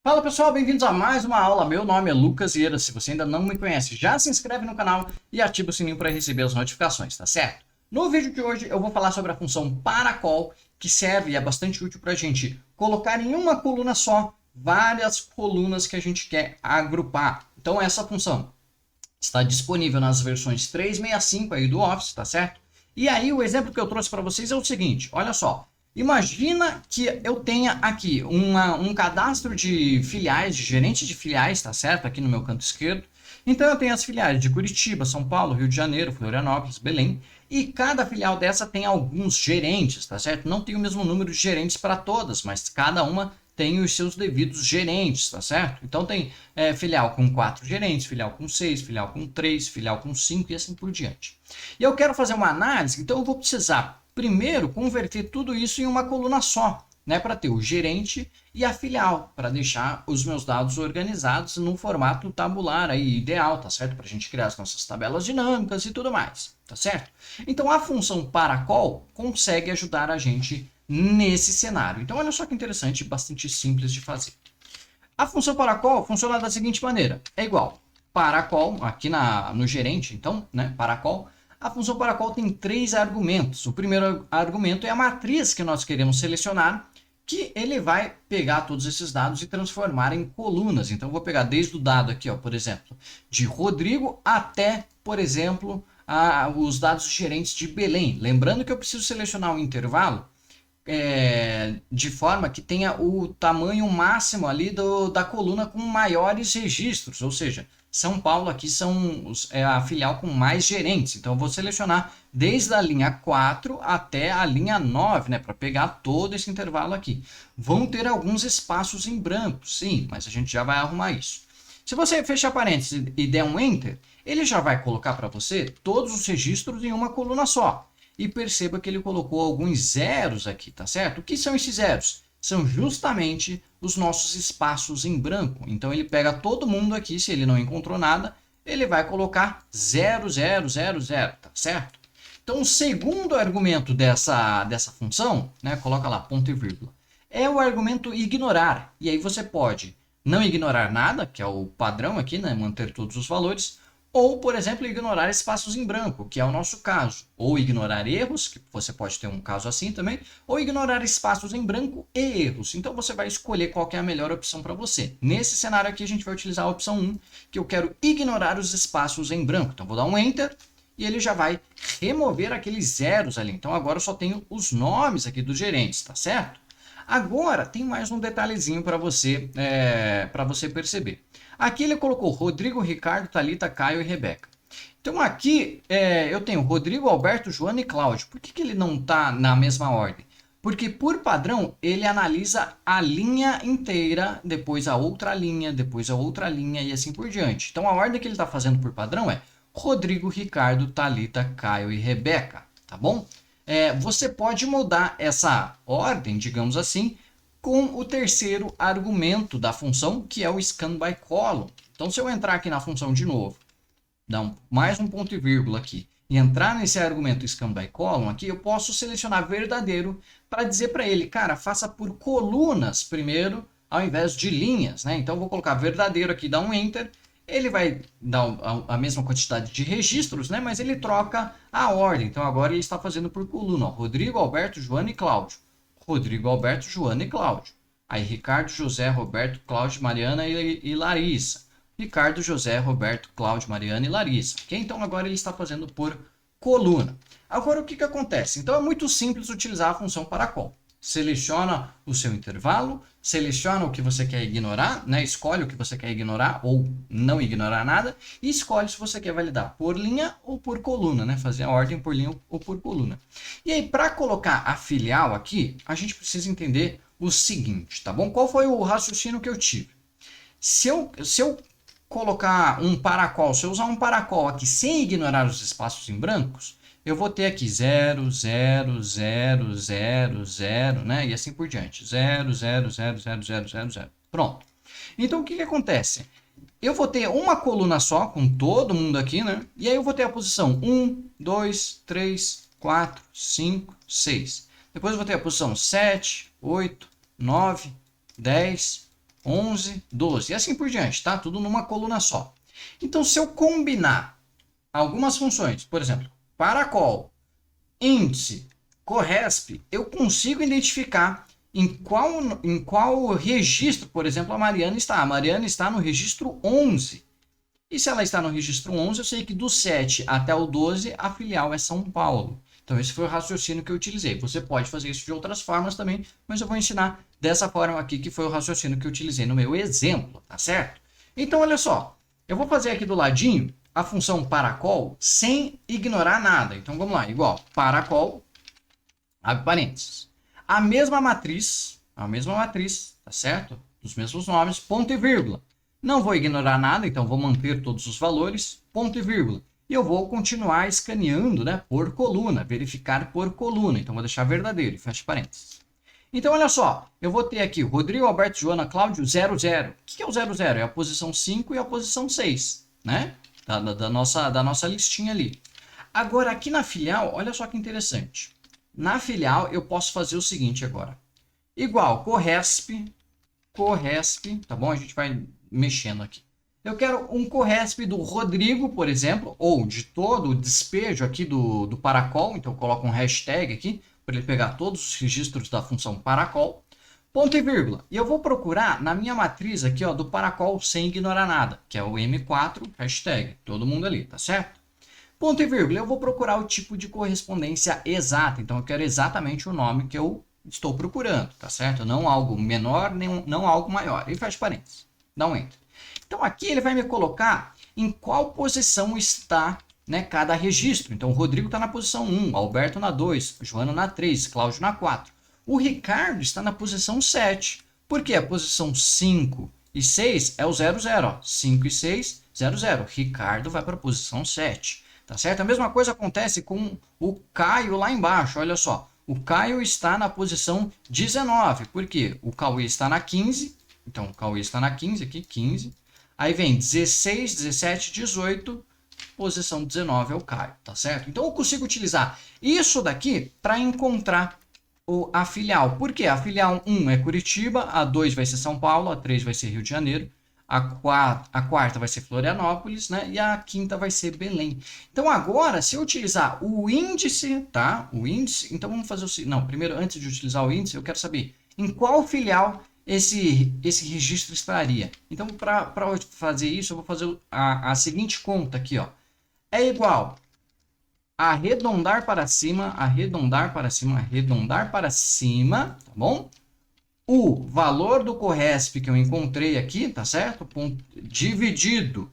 Fala pessoal, bem-vindos a mais uma aula. Meu nome é Lucas Vieira. Se você ainda não me conhece, já se inscreve no canal e ativa o sininho para receber as notificações, tá certo? No vídeo de hoje eu vou falar sobre a função paracol, que serve e é bastante útil para a gente colocar em uma coluna só várias colunas que a gente quer agrupar. Então essa função está disponível nas versões 365 aí do Office, tá certo? E aí o exemplo que eu trouxe para vocês é o seguinte, olha só. Imagina que eu tenha aqui um cadastro de filiais, de gerente de filiais, tá certo? Aqui no meu canto esquerdo. Então eu tenho as filiais de Curitiba, São Paulo, Rio de Janeiro, Florianópolis, Belém. E cada filial dessa tem alguns gerentes, tá certo? Não tem o mesmo número de gerentes para todas, mas cada uma tem os seus devidos gerentes, tá certo? Então tem filial com 4 gerentes, filial com 6, filial com 3, filial com 5 e assim por diante. E eu quero fazer uma análise, então eu vou precisar primeiro converter tudo isso em uma coluna só, né, para ter o gerente e a filial, para deixar os meus dados organizados no formato tabular aí, ideal, tá certo? Para a gente criar as nossas tabelas dinâmicas e tudo mais, tá certo? Então a função paracol consegue ajudar a gente nesse cenário. Então olha só que interessante, bastante simples de fazer. A função paracol funciona da seguinte maneira, é igual paracol, aqui no gerente, então, né, paracol, a função paracol tem 3 argumentos. O primeiro argumento é a matriz que nós queremos selecionar, que ele vai pegar todos esses dados e transformar em colunas. Então, eu vou pegar desde o dado aqui, ó, por exemplo, de Rodrigo até, por exemplo, os dados gerentes de Belém. Lembrando que eu preciso selecionar um intervalo de forma que tenha o tamanho máximo ali da coluna com maiores registros, ou seja, São Paulo aqui é a filial com mais gerentes, então eu vou selecionar desde a linha 4 até a linha 9, né, para pegar todo esse intervalo aqui. Vão ter alguns espaços em branco, sim, mas a gente já vai arrumar isso. Se você fechar parênteses e der um Enter, ele já vai colocar para você todos os registros em uma coluna só. E perceba que ele colocou alguns zeros aqui, tá certo? O que são esses zeros? São justamente os nossos espaços em branco. Então ele pega todo mundo aqui, se ele não encontrou nada, ele vai colocar 0, 0, 0, 0, tá certo? Então o segundo argumento dessa função, né, coloca lá ponto e vírgula, é o argumento ignorar. E aí você pode não ignorar nada, que é o padrão aqui, né, manter todos os valores, ou, por exemplo, ignorar espaços em branco, que é o nosso caso. Ou ignorar erros, que você pode ter um caso assim também, ou ignorar espaços em branco e erros. Então você vai escolher qual que é a melhor opção para você. Nesse cenário aqui a gente vai utilizar a opção 1, que eu quero ignorar os espaços em branco. Então vou dar um Enter e ele já vai remover aqueles zeros ali. Então agora eu só tenho os nomes aqui dos gerentes, tá certo? Agora tem mais um detalhezinho para você perceber. Aqui ele colocou Rodrigo, Ricardo, Thalita, Caio e Rebeca. Então aqui eu tenho Rodrigo, Alberto, Joana e Cláudio. Por que ele não está na mesma ordem? Porque por padrão ele analisa a linha inteira, depois a outra linha, depois a outra linha e assim por diante. Então a ordem que ele está fazendo por padrão é Rodrigo, Ricardo, Thalita, Caio e Rebeca, tá bom? Você pode mudar essa ordem, digamos assim, com o terceiro argumento da função, que é o scan by column. Então, se eu entrar aqui na função de novo, dar mais um ponto e vírgula aqui, e entrar nesse argumento scan by column aqui, eu posso selecionar verdadeiro para dizer para ele, cara, faça por colunas primeiro, ao invés de linhas, né? Então, eu vou colocar verdadeiro aqui, dar um enter, ele vai dar a mesma quantidade de registros, né? Mas ele troca a ordem. Então, agora ele está fazendo por coluna, ó, Rodrigo, Alberto, Joana e Cláudio. Rodrigo, Alberto, Joana e Cláudio. Aí Ricardo, José, Roberto, Cláudio, Mariana e Larissa. Ricardo, José, Roberto, Cláudio, Mariana e Larissa. Okay? Então agora ele está fazendo por coluna. Agora o que acontece? Então é muito simples utilizar a função paracol. Seleciona o seu intervalo, seleciona o que você quer ignorar, né? Escolhe o que você quer ignorar ou não ignorar nada e escolhe se você quer validar por linha ou por coluna, né? Fazer a ordem por linha ou por coluna. E aí, para colocar a filial aqui, a gente precisa entender o seguinte, tá bom? Qual foi o raciocínio que eu tive? Se eu colocar um paracol, se eu usar um paracol aqui sem ignorar os espaços em brancos, eu vou ter aqui 0, 0, 0, 0, 0, né? E assim por diante. 0, 0, 0, 0, 0, 0, 0. Pronto. Então, o que acontece? Eu vou ter uma coluna só, com todo mundo aqui, né? E aí eu vou ter a posição 1, 2, 3, 4, 5, 6. Depois eu vou ter a posição 7, 8, 9, 10, 11, 12 e assim por diante, tá? Tudo numa coluna só. Então, se eu combinar algumas funções, por exemplo, paracol, índice, corresp, eu consigo identificar em qual registro, por exemplo, a Mariana está. A Mariana está no registro 11. E se ela está no registro 11, eu sei que do 7 até o 12, a filial é São Paulo. Então, esse foi o raciocínio que eu utilizei. Você pode fazer isso de outras formas também, mas eu vou ensinar dessa forma aqui, que foi o raciocínio que eu utilizei no meu exemplo, tá certo? Então, olha só. Eu vou fazer aqui do ladinho a função paracol sem ignorar nada. Então, vamos lá. Igual, paracol, abre parênteses. A mesma matriz, tá certo? Dos mesmos nomes, ponto e vírgula. Não vou ignorar nada, então vou manter todos os valores, ponto e vírgula. E eu vou continuar escaneando, né, por coluna, verificar por coluna. Então vou deixar verdadeiro, fecha parênteses. Então olha só, eu vou ter aqui Rodrigo, Alberto, Joana, Cláudio, 00. O que é o 00? É a posição 5 e a posição 6, né? Da nossa listinha ali. Agora aqui na filial, olha só que interessante. Na filial eu posso fazer o seguinte agora. Igual, corresp, tá bom? A gente vai mexendo aqui. Eu quero um corresp do Rodrigo, por exemplo, ou de todo o despejo aqui do paracol. Então eu coloco um hashtag aqui, para ele pegar todos os registros da função paracol. Ponto e vírgula. E eu vou procurar na minha matriz aqui, ó, do paracol sem ignorar nada, que é o M4, hashtag, todo mundo ali, tá certo? Ponto e vírgula. Eu vou procurar o tipo de correspondência exata. Então eu quero exatamente o nome que eu estou procurando, tá certo? Não algo menor, nem não algo maior. E fecha parênteses. Dá um enter. Então aqui ele vai me colocar em qual posição está, né, cada registro. Então o Rodrigo está na posição 1, Alberto na 2, Joana na 3, Cláudio na 4. O Ricardo está na posição 7. Porque a posição 5 e 6 é o 00. Ó. 5 e 6, 00. Ricardo vai para a posição 7. Tá certo? A mesma coisa acontece com o Caio lá embaixo. Olha só. O Caio está na posição 19. Por quê? O Cauê está na 15. Então, o Cauê está na 15 aqui, 15. Aí vem 16, 17, 18, posição 19 é o Caio, tá certo? Então eu consigo utilizar isso daqui para encontrar a filial. Por quê? A filial 1 é Curitiba, a 2 vai ser São Paulo, a 3 vai ser Rio de Janeiro, a quarta vai ser Florianópolis, né? E a quinta vai ser Belém. Então agora, se eu utilizar o índice, tá? O índice, então vamos fazer o seguinte. Não, primeiro, antes de utilizar o índice, eu quero saber em qual filial esse registro estaria. Então, para fazer isso, eu vou fazer a seguinte conta aqui, ó. É igual a arredondar para cima, arredondar para cima, arredondar para cima, tá bom? O valor do corresp que eu encontrei aqui, tá certo? Dividido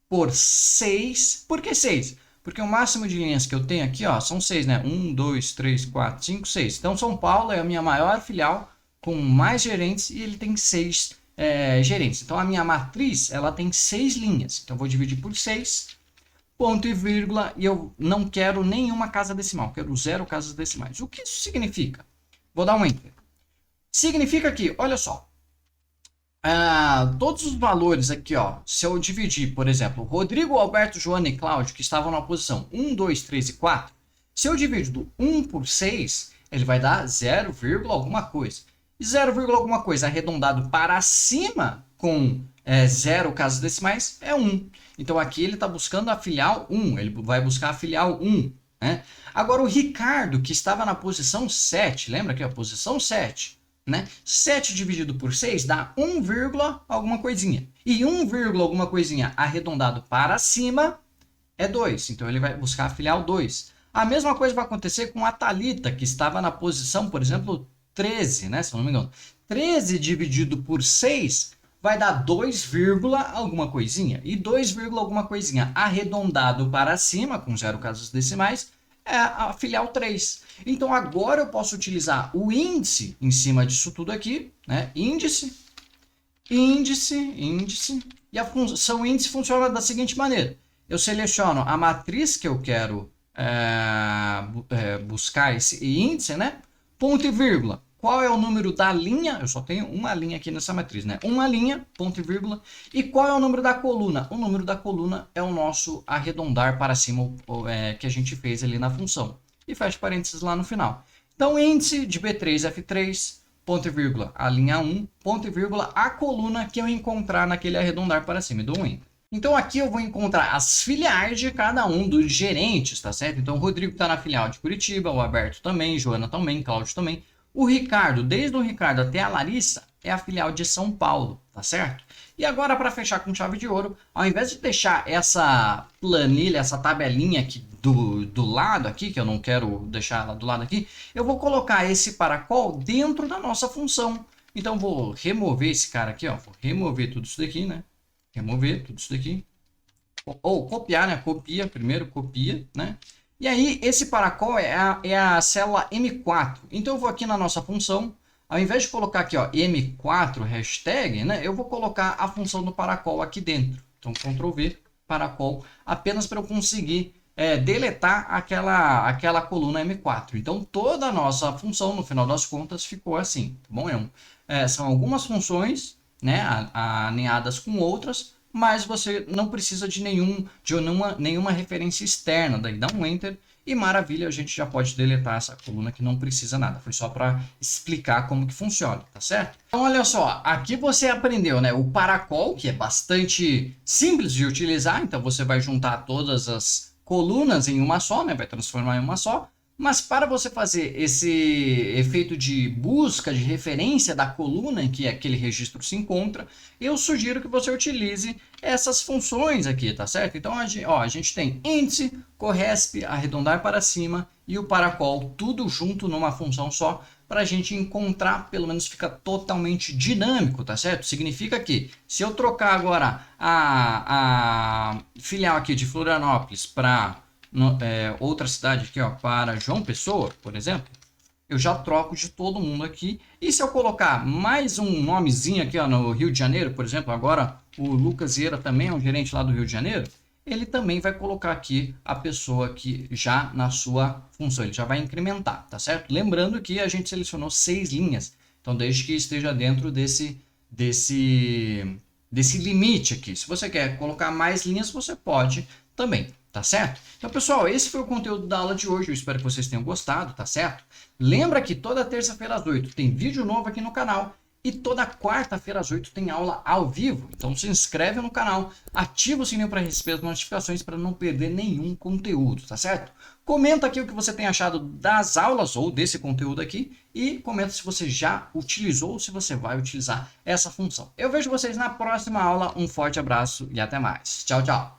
por 6. Por que 6? Porque o máximo de linhas que eu tenho aqui, ó, são 6, né? 1, 2, 3, 4, 5, 6. Então, São Paulo é a minha maior filial, com mais gerentes, e ele tem 6 gerentes. Então, a minha matriz, ela tem 6 linhas. Então, eu vou dividir por 6, ponto e vírgula, e eu não quero nenhuma casa decimal, quero 0 casas decimais. O que isso significa? Vou dar um enter. Significa que, olha só, todos os valores aqui, ó, se eu dividir, por exemplo, Rodrigo, Alberto, Joana e Cláudio, que estavam na posição 1, 2, 3 e 4, se eu dividir do 1 por 6, ele vai dar 0, alguma coisa. 0, alguma coisa arredondado para cima com 0 casas decimais é 1. Então aqui ele está buscando a filial 1, ele vai buscar a filial 1. Né? Agora o Ricardo, que estava na posição 7, lembra que é a posição 7? Né? 7 dividido por 6 dá 1, alguma coisinha. E 1, alguma coisinha arredondado para cima é 2. Então ele vai buscar a filial 2. A mesma coisa vai acontecer com a Thalita, que estava na posição, por exemplo, 13, né? Se eu não me engano. 13 dividido por 6 vai dar 2, alguma coisinha. E 2, alguma coisinha arredondado para cima, com 0 casas decimais, é a filial 3. Então agora eu posso utilizar o índice em cima disso tudo aqui, né? Índice. E a função índice funciona da seguinte maneira. Eu seleciono a matriz que eu quero buscar esse índice, né? Ponto e vírgula. Qual é o número da linha? Eu só tenho uma linha aqui nessa matriz, né? Uma linha, ponto e vírgula. E qual é o número da coluna? O número da coluna é o nosso arredondar para cima que a gente fez ali na função. E fecha parênteses lá no final. Então, índice de B3, F3, ponto e vírgula, a linha 1, ponto e vírgula, a coluna que eu encontrar naquele arredondar para cima e dou um Enter. Então aqui eu vou encontrar as filiais de cada um dos gerentes, tá certo? Então o Rodrigo está na filial de Curitiba, o Alberto também, Joana também, Cláudio também. O Ricardo, desde o Ricardo até a Larissa, é a filial de São Paulo, tá certo? E agora, para fechar com chave de ouro, ao invés de deixar essa planilha, essa tabelinha aqui do lado aqui, que eu não quero deixar ela do lado aqui, eu vou colocar esse paracol dentro da nossa função. Então, vou remover esse cara aqui, ó, vou remover tudo isso daqui, né? Remover tudo isso daqui. Ou copiar, né? Copia, primeiro copia, né? E aí, esse paracol é a célula M4. Então, eu vou aqui na nossa função. Ao invés de colocar aqui, ó, M4 hashtag, né, eu vou colocar a função do paracol aqui dentro. Então, Ctrl V, paracol, apenas para eu conseguir deletar aquela coluna M4. Então, toda a nossa função, no final das contas, ficou assim. Tá bom? São algumas funções, né, alinhadas com outras, mas você não precisa de nenhuma referência externa. Daí dá um Enter. E maravilha, a gente já pode deletar essa coluna que não precisa nada. Foi só para explicar como que funciona, tá certo? Então, olha só, aqui você aprendeu, né, o paracol, que é bastante simples de utilizar. Então, você vai juntar todas as colunas em uma só, né, vai transformar em uma só. Mas para você fazer esse efeito de busca, de referência da coluna em que aquele registro se encontra, eu sugiro que você utilize essas funções aqui, tá certo? Então, a gente tem índice, corresp, arredondar para cima e o paracol, tudo junto numa função só, para a gente encontrar, pelo menos fica totalmente dinâmico, tá certo? Significa que se eu trocar agora a filial aqui de Florianópolis para outra cidade aqui, ó, para João Pessoa, por exemplo, eu já troco de todo mundo aqui. E se eu colocar mais um nomezinho aqui, ó, no Rio de Janeiro, por exemplo, agora o Lucas Vieira também é um gerente lá do Rio de Janeiro, ele também vai colocar aqui a pessoa aqui já na sua função, ele já vai incrementar, tá certo? Lembrando que a gente selecionou 6 linhas, então desde que esteja dentro desse limite aqui. Se você quer colocar mais linhas, você pode também. Tá certo? Então, pessoal, esse foi o conteúdo da aula de hoje. Eu espero que vocês tenham gostado, tá certo? Lembra que toda terça-feira às 8 tem vídeo novo aqui no canal e toda quarta-feira às 8 tem aula ao vivo. Então, se inscreve no canal, ativa o sininho para receber as notificações para não perder nenhum conteúdo, tá certo? Comenta aqui o que você tem achado das aulas ou desse conteúdo aqui e comenta se você já utilizou ou se você vai utilizar essa função. Eu vejo vocês na próxima aula. Um forte abraço e até mais. Tchau, tchau!